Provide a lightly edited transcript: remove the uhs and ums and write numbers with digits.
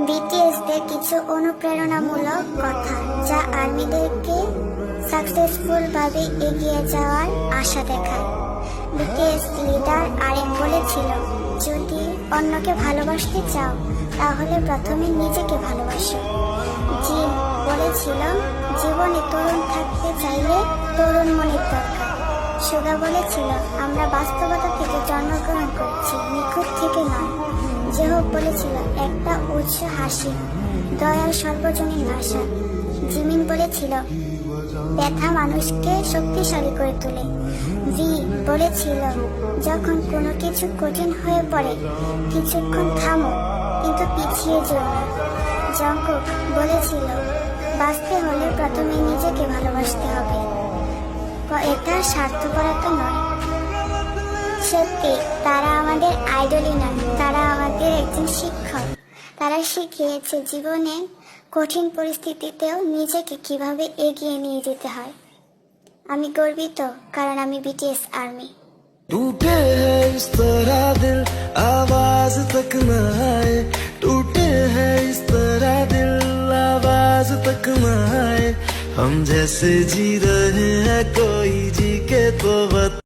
BTS দের কিছু অনুপ্রেরণামূলক কথা যা আর্মিদেরকে সাকসেসফুল ভাবে এগিয়ে যাওয়ার আশা দেখায়। বিটিএস লিডার আরএম বলেছিল, যদি অন্যকে ভালোবাসতে চাও তাহলে প্রথমে নিজেকে ভালোবাসো। জিন বলেছিল, জীবনে তরুণ থাকতে চাইলে তরুণ মনের দরকার। সুগা বলেছিল, আমরা বাস্তবতা থেকে জন্মগ্রহণ করছি, নিখুঁত থেকে নয়। জেহব বলেছিল, একটা উৎস হাসি দয়ার সর্বজনীন ভাষা। জিমিন বলেছিল, ব্যথা মানুষকে শক্তিশালী করে তোলে। ভি বলেছিল, যখন কোনো কিছু কঠিন হয়ে পড়ে কিছুক্ষণ থামো, কিন্তু পিছিয়ে যেও না। জঙ্কুক বলেছিল, বাঁচতে হলে প্রথমে নিজেকে ভালোবাসতে হবে, এটা স্বার্থপরতা নয়। সত্যি, তারা আমাদের আইডলই নয়, তারা আমাদের একজন শিক্ষক। তারা শিখিয়েছে জীবনে কঠিন পরিস্থিতিতেও নিজেকে কিভাবে এগিয়ে নিয়ে যেতে হয়। আমি গর্বিত কারণ আমি বিটিএস আর্মি। टूटे है इस तरह दिल आवाज तक न आए, टूटे है इस तरह दिल आवाज तक न आए। हम जैसे जी रहे हैं कोई जी के तो बता।